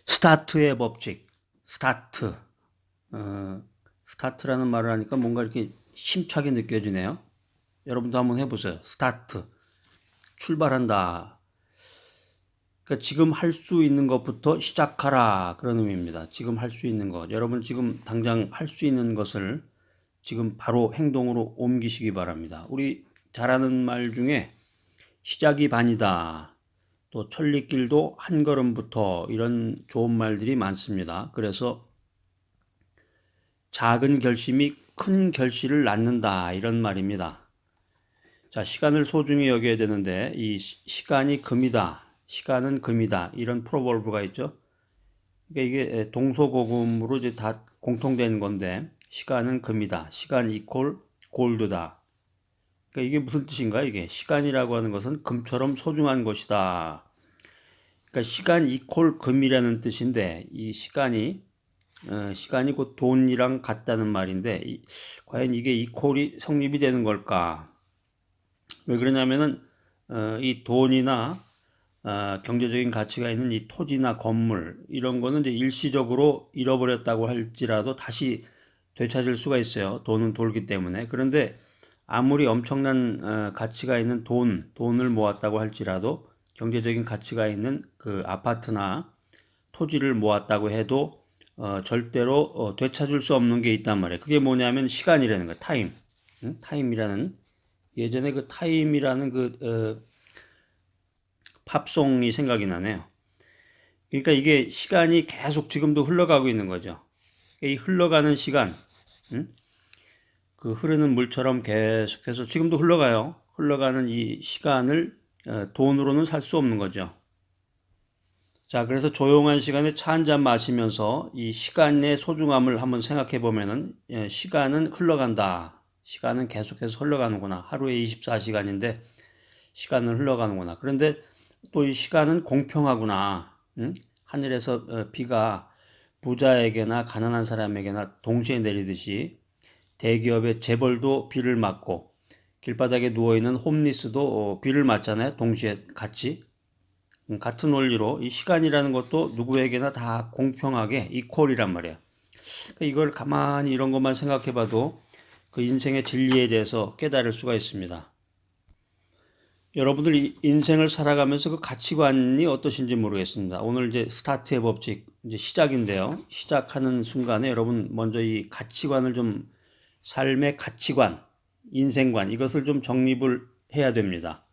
스타트의 법칙, 스타트. 스타트라는 말을 하니까 뭔가 이렇게 힘차게 느껴지네요. 여러분도 한번 해보세요. 스타트. 출발한다. 그러니까 지금 할 수 있는 것부터 시작하라. 그런 의미입니다. 지금 할 수 있는 것. 여러분 지금 당장 할 수 있는 것을 지금 바로 행동으로 옮기시기 바랍니다. 우리 잘하는 말 중에 시작이 반이다. 또 천리길도 한 걸음부터 이런 좋은 말들이 많습니다. 그래서 작은 결심이 큰 결실을 낳는다 이런 말입니다. 자, 시간을 소중히 여겨야 되는데 이 시간이 금이다. 시간은 금이다. 이런 프로버브가 있죠. 그러니까 이게 동서고금으로 이제 다 공통된 건데 시간은 금이다. 시간 이퀄 골드다. 그러니까 이게 무슨 뜻인가? 이게 시간이라고 하는 것은 금처럼 소중한 것이다. 그러니까 시간 이퀄 금이라는 뜻인데 이 시간이 곧 돈이랑 같다는 말인데 과연 이게 이퀄이 성립이 되는 걸까? 왜 그러냐면은 이 돈이나 경제적인 가치가 있는 이 토지나 건물 이런 거는 이제 일시적으로 잃어버렸다고 할지라도 다시 되찾을 수가 있어요. 돈은 돌기 때문에. 그런데 아무리 엄청난 가치가 있는 돈을 모았다고 할지라도 경제적인 가치가 있는 그 아파트나 토지를 모았다고 해도 절대로 되찾을 수 없는 게 있단 말이에요. 그게 뭐냐면 시간이라는 거예요. 타임. 타임이라는 예전에 그 타임이라는 팝송이 생각이 나네요. 그러니까 이게 시간이 계속 지금도 흘러가고 있는 거죠. 이 흘러가는 시간, 그 흐르는 물처럼 계속해서 지금도 흘러가요. 흘러가는 이 시간을 돈으로는 살 수 없는 거죠. 자, 그래서 조용한 시간에 차 한 잔 마시면서 이 시간의 소중함을 한번 생각해 보면은 시간은 흘러간다. 시간은 계속해서 흘러가는구나. 하루에 24시간인데 시간은 흘러가는구나. 그런데 또 이 시간은 공평하구나. 하늘에서 비가 부자에게나 가난한 사람에게나 동시에 내리듯이 대기업의 재벌도 비를 맞고 길바닥에 누워있는 홈리스도 비를 맞잖아요. 동시에 같이. 같은 원리로 이 시간이라는 것도 누구에게나 다 공평하게 이퀄이란 말이에요. 그러니까 이걸 가만히 이런 것만 생각해 봐도 그 인생의 진리에 대해서 깨달을 수가 있습니다. 여러분들 인생을 살아가면서 그 가치관이 어떠신지 모르겠습니다. 오늘 이제 스타트의 법칙, 이제 시작인데요. 시작하는 순간에 여러분 먼저 이 가치관을 좀 삶의 가치관, 인생관, 이것을 좀 정립을 해야 됩니다.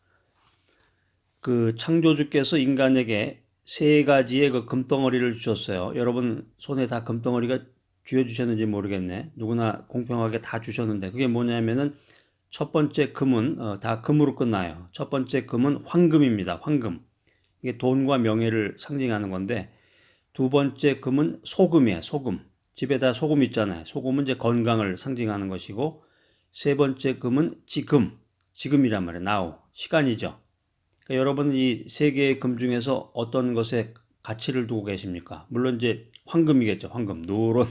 그 창조주께서 인간에게 세 가지의 그 금덩어리를 주셨어요. 여러분 손에 다 금덩어리가 쥐어주셨는지 모르겠네. 누구나 공평하게 다 주셨는데 그게 뭐냐면은 첫 번째 금은 다 금으로 끝나요. 첫 번째 금은 황금입니다. 황금. 이게 돈과 명예를 상징하는 건데 두 번째 금은 소금이에요. 소금. 집에다 소금 있잖아요. 소금은 이제 건강을 상징하는 것이고 세 번째 금은 지금. 지금이란 말이에요. now. 시간이죠. 그러니까 여러분은 이 세 개의 금 중에서 어떤 것에 가치를 두고 계십니까? 물론 이제 황금이겠죠. 황금. 노론.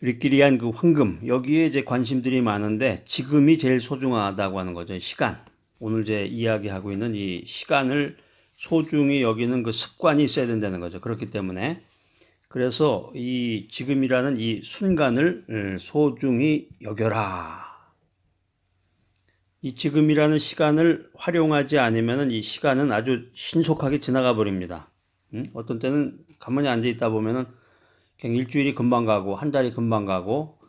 리끼리한 그 황금 여기에 이제 관심들이 많은데 지금이 제일 소중하다고 하는 거죠. 시간. 오늘 제 이야기하고 있는 이 시간을 소중히 여기는 그 습관이 있어야 된다는 거죠. 그렇기 때문에 그래서 이 지금이라는 이 순간을 소중히 여겨라. 이 지금이라는 시간을 활용하지 않으면 이 시간은 아주 신속하게 지나가 버립니다. 어떤 때는 가만히 앉아 있다 보면은 그냥 일주일이 금방 가고 한 달이 금방 가고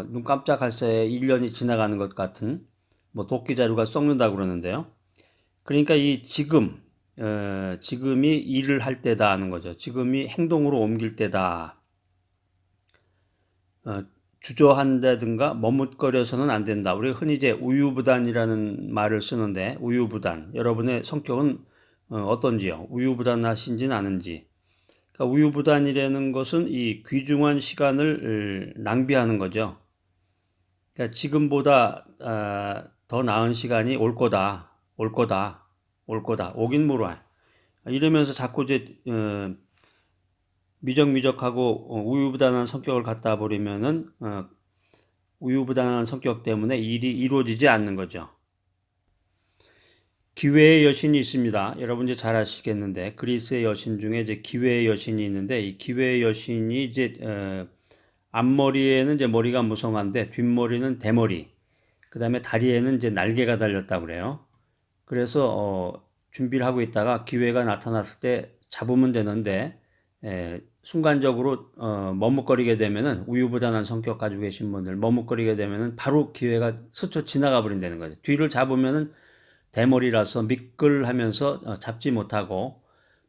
눈 깜짝할 새에 1년이 지나가는 것 같은 뭐 도끼 자루가 썩는다 그러는데요. 그러니까 이 지금이 일을 할 때다 하는 거죠. 지금이 행동으로 옮길 때다. 주저한다든가 머뭇거려서는 안 된다. 우리가 흔히 이제 우유부단이라는 말을 쓰는데 우유부단. 여러분의 성격은 어떤지요? 우유부단하신지는 않은지. 그러니까 우유부단이라는 것은 이 귀중한 시간을 낭비하는 거죠. 그러니까 지금보다 더 나은 시간이 올 거다, 올 거다, 올 거다, 오긴 뭐라. 이러면서 자꾸 이제 미적미적하고 우유부단한 성격을 갖다 버리면은 우유부단한 성격 때문에 일이 이루어지지 않는 거죠. 기회의 여신이 있습니다. 여러분 이제 잘 아시겠는데 그리스의 여신 중에 이제 기회의 여신이 있는데 이 기회의 여신이 이제 앞머리에는 이제 머리가 무성한데 뒷머리는 대머리, 그다음에 다리에는 이제 날개가 달렸다고 그래요. 그래서 준비를 하고 있다가 기회가 나타났을 때 잡으면 되는데 순간적으로 머뭇거리게 되면은 우유부단한 성격 가지고 계신 분들 머뭇거리게 되면은 바로 기회가 스쳐 지나가 버린다는 거죠. 뒤를 잡으면은 대머리라서 미끌하면서 잡지 못하고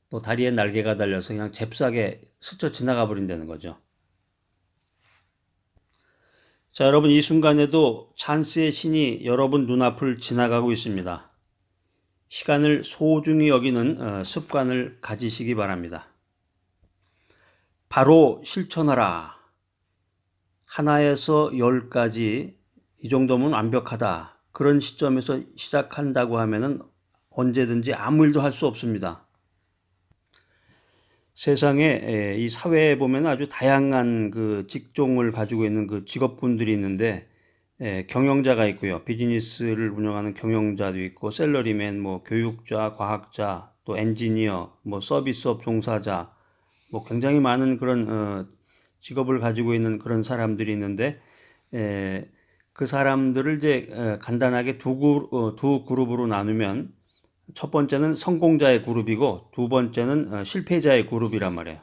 또 다리에 날개가 달려서 그냥 잽싸게 스쳐 지나가 버린다는 거죠. 자, 여러분 이 순간에도 찬스의 신이 여러분 눈앞을 지나가고 있습니다. 시간을 소중히 여기는 습관을 가지시기 바랍니다. 바로 실천하라. 하나에서 10까지 이 정도면 완벽하다. 그런 시점에서 시작한다고 하면은 언제든지 아무 일도 할 수 없습니다. 세상에 이 사회에 보면 아주 다양한 그 직종을 가지고 있는 그 직업군들이 있는데 경영자가 있고요. 비즈니스를 운영하는 경영자도 있고 셀러리맨, 뭐 교육자, 과학자, 또 엔지니어, 뭐 서비스업 종사자, 뭐 굉장히 많은 그런 직업을 가지고 있는 그런 사람들이 있는데 그 사람들을 이제 간단하게 두 그룹으로 나누면 첫 번째는 성공자의 그룹이고 두 번째는 실패자의 그룹이란 말이에요.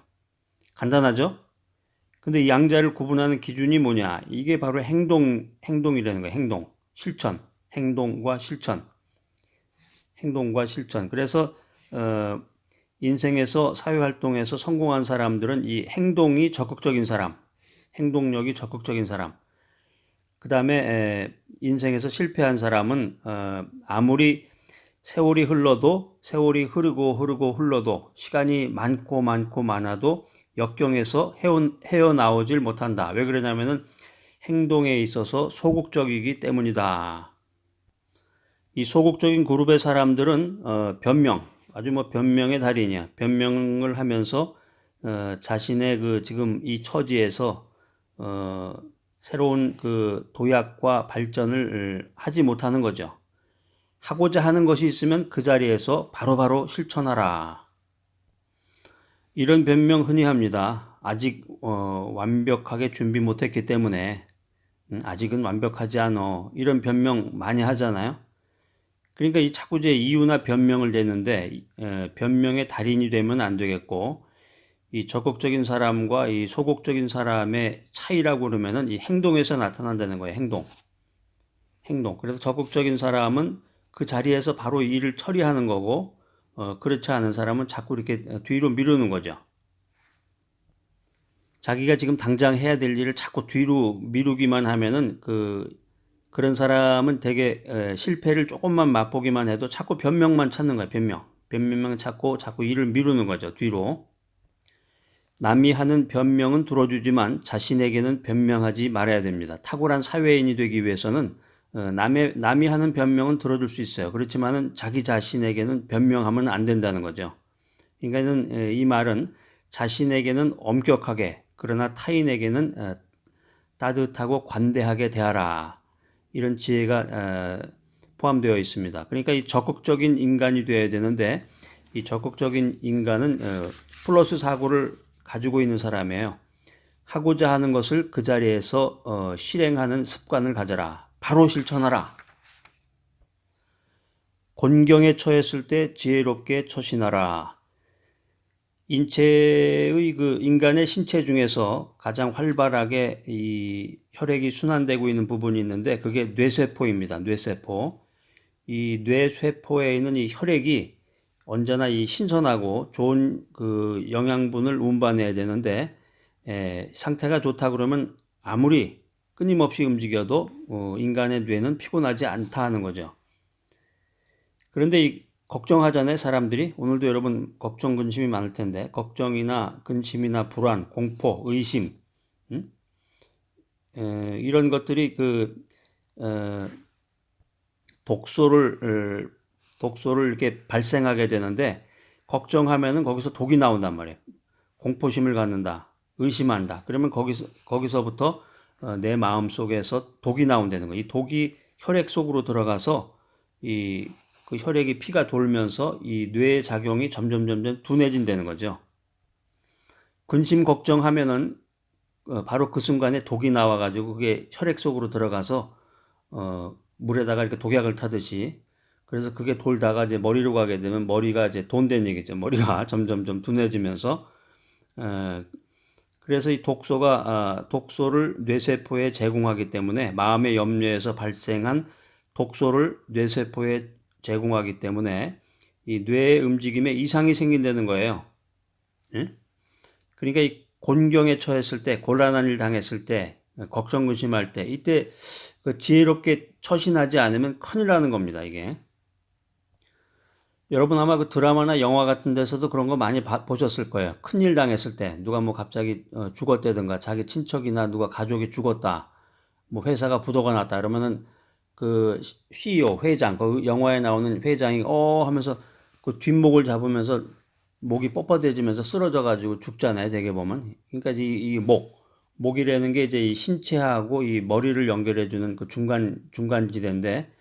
간단하죠? 근데 이 양자를 구분하는 기준이 뭐냐? 이게 바로 행동이라는 거예요. 행동, 실천, 행동과 실천, 행동과 실천. 그래서 인생에서 사회활동에서 성공한 사람들은 이 행동이 적극적인 사람, 행동력이 적극적인 사람. 그 다음에 인생에서 실패한 사람은 아무리 세월이 흘러도 세월이 흐르고 흘러도 시간이 많아도 역경에서 헤어나오질 못한다. 왜 그러냐면은 행동에 있어서 소극적이기 때문이다. 이 소극적인 그룹의 사람들은 변명, 아주 뭐 변명의 달인이야. 변명을 하면서 자신의 그 지금 이 처지에서 새로운 그 도약과 발전을 하지 못하는 거죠. 하고자 하는 것이 있으면 그 자리에서 바로바로 실천하라. 이런 변명 흔히 합니다. 아직 완벽하게 준비 못했기 때문에 아직은 완벽하지 않어. 이런 변명 많이 하잖아요. 그러니까 이 자꾸 이제 이유나 변명을 대는데 변명의 달인이 되면 안 되겠고 이 적극적인 사람과 이 소극적인 사람의 차이라고 그러면은 이 행동에서 나타난다는 거예요. 행동. 그래서 적극적인 사람은 그 자리에서 바로 일을 처리하는 거고 그렇지 않은 사람은 자꾸 이렇게 뒤로 미루는 거죠. 자기가 지금 당장 해야 될 일을 자꾸 뒤로 미루기만 하면은 그런 사람은 되게 실패를 조금만 맛보기만 해도 자꾸 변명만 찾는 거예요. 변명 찾고 자꾸 일을 미루는 거죠. 뒤로. 남이 하는 변명은 들어주지만 자신에게는 변명하지 말아야 됩니다. 탁월한 사회인이 되기 위해서는 남이 하는 변명은 들어줄 수 있어요. 그렇지만은 자기 자신에게는 변명하면 안 된다는 거죠. 그러니까는 이 말은 자신에게는 엄격하게 그러나 타인에게는 따뜻하고 관대하게 대하라. 이런 지혜가 포함되어 있습니다. 그러니까 이 적극적인 인간이 되어야 되는데 이 적극적인 인간은 플러스 사고를 가지고 있는 사람이에요. 하고자 하는 것을 그 자리에서 실행하는 습관을 가져라. 바로 실천하라. 곤경에 처했을 때 지혜롭게 처신하라. 인간의 신체 중에서 가장 활발하게 이 혈액이 순환되고 있는 부분이 있는데 그게 뇌세포입니다. 뇌세포. 이 뇌세포에 있는 이 혈액이 언제나 이 신선하고 좋은 그 영양분을 운반해야 되는데 상태가 좋다 그러면 아무리 끊임없이 움직여도 인간의 뇌는 피곤하지 않다 하는 거죠. 그런데 걱정하잖아요, 사람들이. 오늘도 여러분 걱정, 근심이 많을 텐데 걱정이나 근심이나 불안, 공포, 의심 이런 것들이 독소를 이렇게 발생하게 되는데 걱정하면은 거기서 독이 나온단 말이에요. 공포심을 갖는다, 의심한다. 그러면 거기서부터 내 마음 속에서 독이 나온다는 거예요. 이 독이 혈액 속으로 들어가서 이 그 혈액이 피가 돌면서 이 뇌의 작용이 점점 둔해진다는 거죠. 근심 걱정하면은 바로 그 순간에 독이 나와가지고 그게 혈액 속으로 들어가서 물에다가 이렇게 독약을 타듯이, 그래서 그게 돌다가 이제 머리로 가게 되면 머리가 이제 돈된 얘기죠. 머리가 점점 둔해지면서 그래서 이 독소를 뇌세포에 제공하기 때문에, 마음의 염려에서 발생한 독소를 뇌세포에 제공하기 때문에 이 뇌의 움직임에 이상이 생긴다는 거예요. 응? 그러니까 이 곤경에 처했을 때, 곤란한 일 당했을 때, 걱정 근심할 때, 이때 그 지혜롭게 처신하지 않으면 큰일 나는 겁니다, 이게. 여러분 아마 그 드라마나 영화 같은 데서도 그런 거 많이 보셨을 거예요. 큰일 당했을 때, 누가 뭐 갑자기 죽었다든가, 자기 친척이나 누가 가족이 죽었다, 뭐 회사가 부도가 났다, 그러면은 그 CEO, 회장, 그 영화에 나오는 회장이 하면서 그 뒷목을 잡으면서 목이 뻣뻣해지면서 쓰러져가지고 죽잖아요, 대개 보면. 그러니까 이 목이라는 게 이제 이 신체하고 이 머리를 연결해주는 그 중간 지대인데,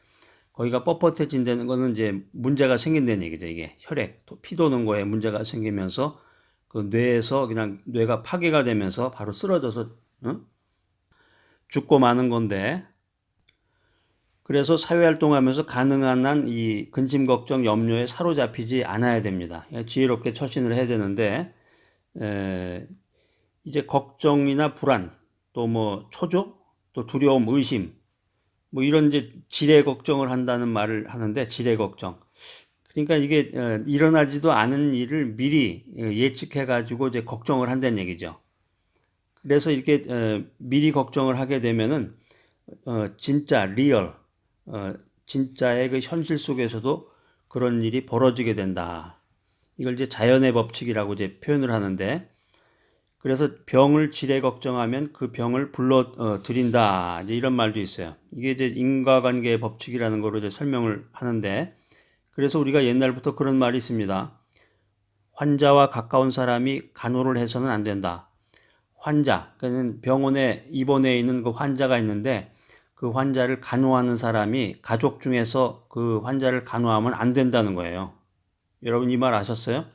거기가 뻣뻣해진다는 거는 이제 문제가 생긴다는 얘기죠. 이게 혈액, 피 도는 거에 문제가 생기면서 그 뇌에서 그냥 뇌가 파괴가 되면서 바로 쓰러져서 죽고 마는 건데, 그래서 사회활동하면서 가능한 한 이 근심 걱정 염려에 사로잡히지 않아야 됩니다. 지혜롭게 처신을 해야 되는데, 이제 걱정이나 불안, 또 뭐 초조, 또 두려움, 의심, 뭐 이런 이제 지레 걱정을 한다는 말을 하는데, 지레 걱정. 그러니까 이게 일어나지도 않은 일을 미리 예측해 가지고 이제 걱정을 한다는 얘기죠. 그래서 이렇게 미리 걱정을 하게 되면은 진짜 리얼, 진짜의 그 현실 속에서도 그런 일이 벌어지게 된다. 이걸 이제 자연의 법칙이라고 이제 표현을 하는데, 그래서 병을 지레 걱정하면 그 병을 불러 들인다, 이제 이런 말도 있어요. 이게 이제 인과관계의 법칙이라는 거로 이제 설명을 하는데, 그래서 우리가 옛날부터 그런 말이 있습니다. 환자와 가까운 사람이 간호를 해서는 안 된다. 환자, 그러니까 병원에 입원해 있는 그 환자가 있는데, 그 환자를 간호하는 사람이 가족 중에서 그 환자를 간호하면 안 된다는 거예요. 여러분 이 말 아셨어요?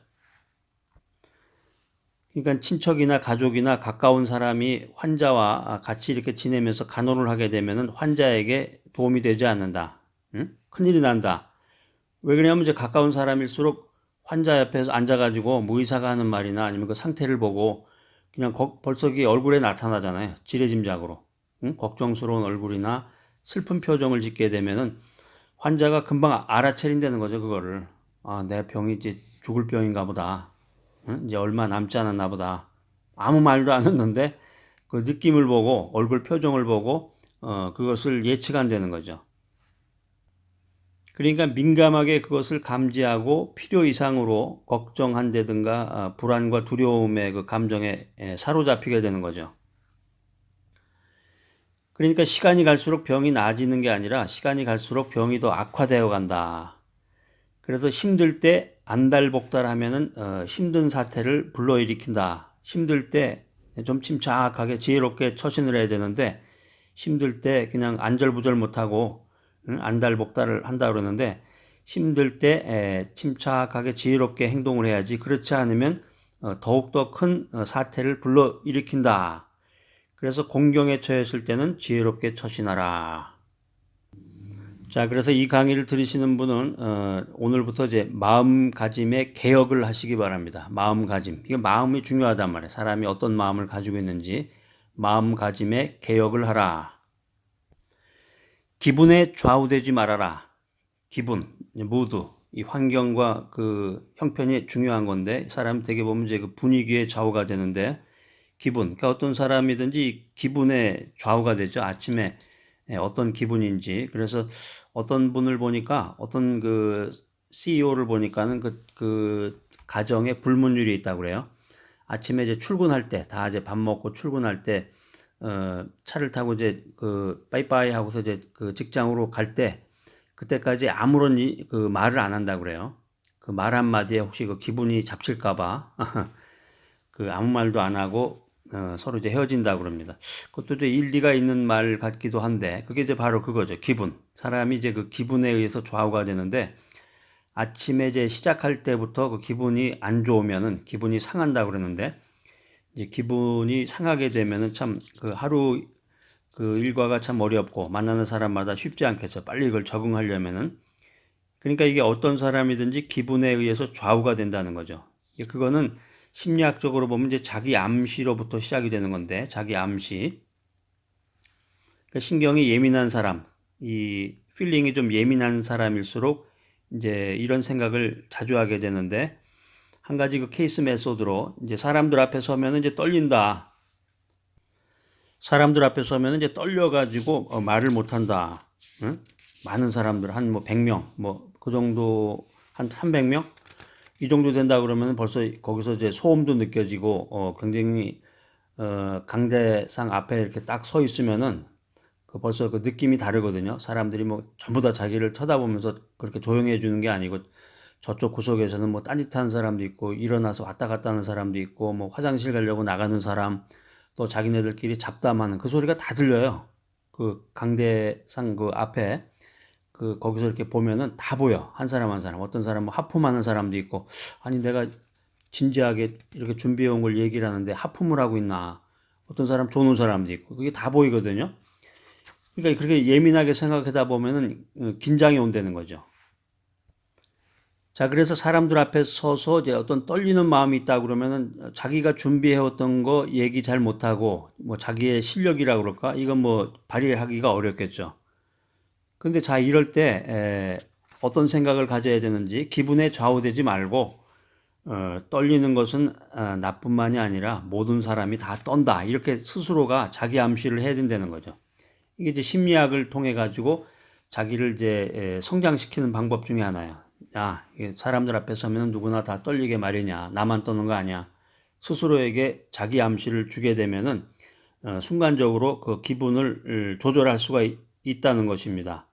그러니까 친척이나 가족이나 가까운 사람이 환자와 같이 이렇게 지내면서 간호를 하게 되면은 환자에게 도움이 되지 않는다. 응? 큰일이 난다. 왜 그러냐면 이제 가까운 사람일수록 환자 옆에서 앉아가지고 뭐 의사가 하는 말이나 아니면 그 상태를 보고 그냥 벌써 그게 얼굴에 나타나잖아요. 지레짐작으로. 응? 걱정스러운 얼굴이나 슬픈 표정을 짓게 되면은 환자가 금방 알아차린다는 거죠, 그거를. 아, 내 병이 이제 죽을 병인가 보다. 응? 이제 얼마 남지 않았나 보다. 아무 말도 안 했는데 그 느낌을 보고 얼굴 표정을 보고 그것을 예측한다는 거죠. 그러니까 민감하게 그것을 감지하고 필요 이상으로 걱정한다든가 불안과 두려움의 그 감정에 사로잡히게 되는 거죠. 그러니까 시간이 갈수록 병이 나아지는 게 아니라 시간이 갈수록 병이 더 악화되어 간다. 그래서 힘들 때 안달복달하면은 힘든 사태를 불러일으킨다. 힘들 때 좀 침착하게 지혜롭게 처신을 해야 되는데, 힘들 때 그냥 안절부절 못하고 안달복달을 한다 그러는데, 힘들 때 침착하게 지혜롭게 행동을 해야지. 그렇지 않으면 더욱더 큰 사태를 불러일으킨다. 그래서 공경에 처했을 때는 지혜롭게 처신하라. 자, 그래서 이 강의를 들으시는 분은 오늘부터 이제 마음가짐의 개혁을 하시기 바랍니다. 마음가짐. 이게 마음이 중요하단 말이에요. 사람이 어떤 마음을 가지고 있는지 마음가짐의 개혁을 하라. 기분에 좌우되지 말아라. 기분, 무드, 이 환경과 그 형편이 중요한 건데, 사람이 되게 보면 이제 그 분위기에 좌우가 되는데, 기분, 그러니까 어떤 사람이든지 기분에 좌우가 되죠. 아침에 어떤 기분인지. 그래서 어떤 분을 보니까, 어떤 그 CEO를 보니까는 그 가정에 불문율이 있다고 그래요. 아침에 이제 출근할 때, 다 이제 밥 먹고 출근할 때, 차를 타고 이제 그 빠이빠이 하고서 이제 그 직장으로 갈 때, 그때까지 아무런 그 말을 안 한다고 그래요. 그 말 한마디에 혹시 그 기분이 잡칠까봐 그 아무 말도 안 하고 서로 이제 헤어진다고 그럽니다. 그것도 이제 일리가 있는 말 같기도 한데, 그게 이제 바로 그거죠. 기분. 사람이 이제 그 기분에 의해서 좌우가 되는데, 아침에 이제 시작할 때부터 그 기분이 안 좋으면은 기분이 상한다 그러는데, 이제 기분이 상하게 되면은 참 그 하루 그 일과가 참 어렵고 만나는 사람마다 쉽지 않겠죠. 빨리 이걸 적응하려면은. 그러니까 이게 어떤 사람이든지 기분에 의해서 좌우가 된다는 거죠. 그거는 심리학적으로 보면 이제 자기 암시로부터 시작이 되는 건데, 자기 암시. 그러니까 신경이 예민한 사람, 이 필링이 좀 예민한 사람일수록 이제 이런 생각을 자주 하게 되는데, 한 가지 그 케이스 메소드로 이제 사람들 앞에 서면 이제 떨린다. 사람들 앞에 서면 이제 떨려가지고 말을 못한다. 응? 많은 사람들 한 뭐 100명, 뭐 그 정도 한 300명 이 정도 된다 그러면 벌써 거기서 이제 소음도 느껴지고 굉장히 강대상 앞에 이렇게 딱 서 있으면은 그 벌써 그 느낌이 다르거든요. 사람들이 뭐 전부 다 자기를 쳐다보면서 그렇게 조용해 주는 게 아니고 저쪽 구석에서는 뭐 딴짓하는 사람도 있고 일어나서 왔다 갔다 하는 사람도 있고 뭐 화장실 가려고 나가는 사람 또 자기네들끼리 잡담하는 그 소리가 다 들려요. 그 강대상 그 앞에 그 거기서 이렇게 보면은 다 보여. 한 사람 한 사람. 어떤 사람은 하품하는 사람도 있고 아니 내가 진지하게 이렇게 준비해 온 걸 얘기를 하는데 하품을 하고 있나. 어떤 사람 조는 사람도 있고 그게 다 보이거든요. 그러니까 그렇게 예민하게 생각하다 보면은 긴장이 온다는 거죠. 자, 그래서 사람들 앞에 서서 이제 어떤 떨리는 마음이 있다 그러면은 자기가 준비해왔던 거 얘기 잘 못하고 뭐 자기의 실력이라 그럴까? 이건 뭐 발휘하기가 어렵겠죠. 근데 자, 이럴 때 어떤 생각을 가져야 되는지 기분에 좌우되지 말고 떨리는 것은 나뿐만이 아니라 모든 사람이 다 떤다. 이렇게 스스로가 자기 암시를 해야 된다는 거죠. 이게 이제 심리학을 통해 가지고 자기를 이제 성장시키는 방법 중에 하나예요. 야, 사람들 앞에 서면 누구나 다 떨리게 마련이야. 나만 떠는 거 아니야. 스스로에게 자기 암시를 주게 되면은 순간적으로 그 기분을 조절할 수가 있다는 것입니다.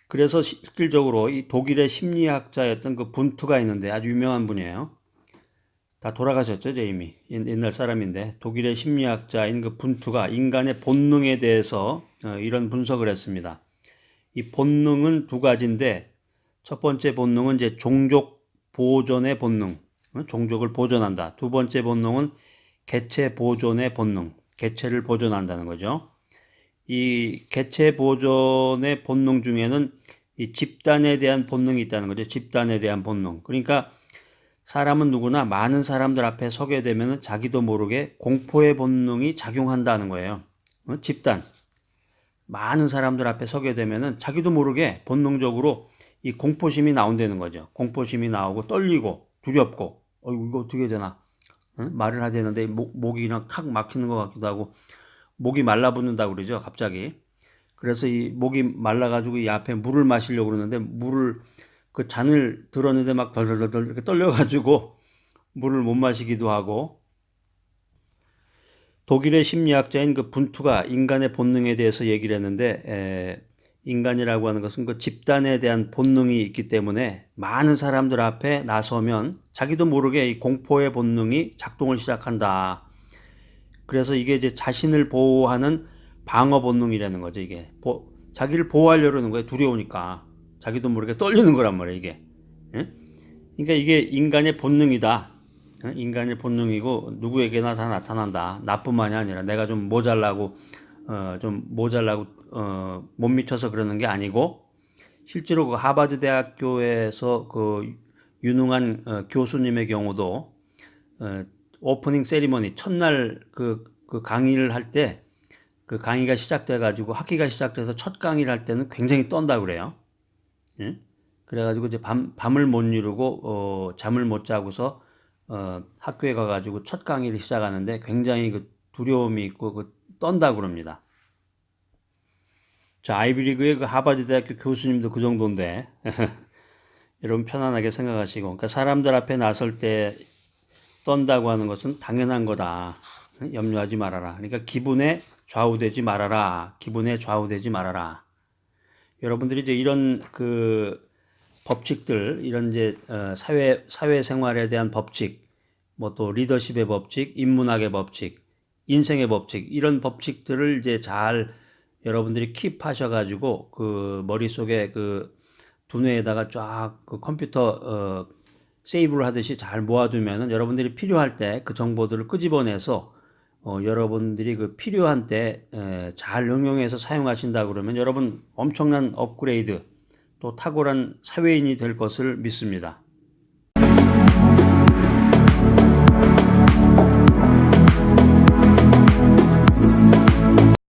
그래서 실질적으로 이 독일의 심리학자였던 그 분투가 있는데 아주 유명한 분이에요. 다 돌아가셨죠, 이제 이미. 옛날 사람인데 독일의 심리학자인 그 분투가 인간의 본능에 대해서 이런 분석을 했습니다. 이 본능은 두 가지인데 첫 번째 본능은 이제 종족 보존의 본능, 종족을 보존한다. 두 번째 본능은 개체 보존의 본능, 개체를 보존한다는 거죠. 이 개체 보존의 본능 중에는 이 집단에 대한 본능이 있다는 거죠. 집단에 대한 본능. 그러니까 사람은 누구나 많은 사람들 앞에 서게 되면 자기도 모르게 공포의 본능이 작용한다는 거예요. 집단. 많은 사람들 앞에 서게 되면 자기도 모르게 본능적으로 이 공포심이 나온다는 거죠. 공포심이 나오고 떨리고 두렵고, 이거 어떻게 되나? 말을 하야 되는데 목이 그냥 탁 막히는 것 같기도 하고, 목이 말라붙는다고 그러죠, 갑자기. 그래서 이 목이 말라가지고 이 앞에 물을 마시려고 그러는데 물을 그 잔을 들었는데 막 덜덜덜 이렇게 떨려가지고 물을 못 마시기도 하고 독일의 심리학자인 그 분투가 인간의 본능에 대해서 얘기를 했는데 인간이라고 하는 것은 그 집단에 대한 본능이 있기 때문에 많은 사람들 앞에 나서면 자기도 모르게 이 공포의 본능이 작동을 시작한다. 그래서 이게 이제 자신을 보호하는 방어 본능이라는 거죠. 이게 자기를 보호하려는 거예요. 두려우니까 자기도 모르게 떨리는 거란 말이에요. 이게. 예? 그러니까 이게 인간의 본능이다. 인간의 본능이고 누구에게나 다 나타난다. 나뿐만이 아니라 내가 좀 모자라고 못 미쳐서 그러는 게 아니고 실제로 그 하버드 대학교에서 그 유능한 교수님의 경우도 오프닝 세리머니 첫날 그 강의를 할 때 그 강의가 시작돼 가지고 학기가 시작돼서 첫 강의를 할 때는 굉장히 떤다 그래요. 예? 그래가지고 이제 밤을 못 이루고 잠을 못 자고서 학교에 가가지고 첫 강의를 시작하는데 굉장히 그 두려움이 있고 그 떤다 그럽니다. 자, 아이비리그의 그 하버드 대학교 교수님도 그 정도인데 여러분 편안하게 생각하시고, 그러니까 사람들 앞에 나설 때 떤다고 하는 것은 당연한 거다. 염려하지 말아라. 그러니까 기분에 좌우되지 말아라. 기분에 좌우되지 말아라. 여러분들이 이제 이런 그 법칙들, 이런 이제 사회 생활에 대한 법칙, 뭐 또 리더십의 법칙, 인문학의 법칙, 인생의 법칙, 이런 법칙들을 이제 잘 여러분들이 킵하셔가지고 그 머릿속에 그 두뇌에다가 쫙 그 컴퓨터 세이브를 하듯이 잘 모아두면은 여러분들이 필요할 때 그 정보들을 끄집어내서 여러분들이 그 필요한 때 잘 응용해서 사용하신다 그러면 여러분 엄청난 업그레이드 또 탁월한 사회인이 될 것을 믿습니다.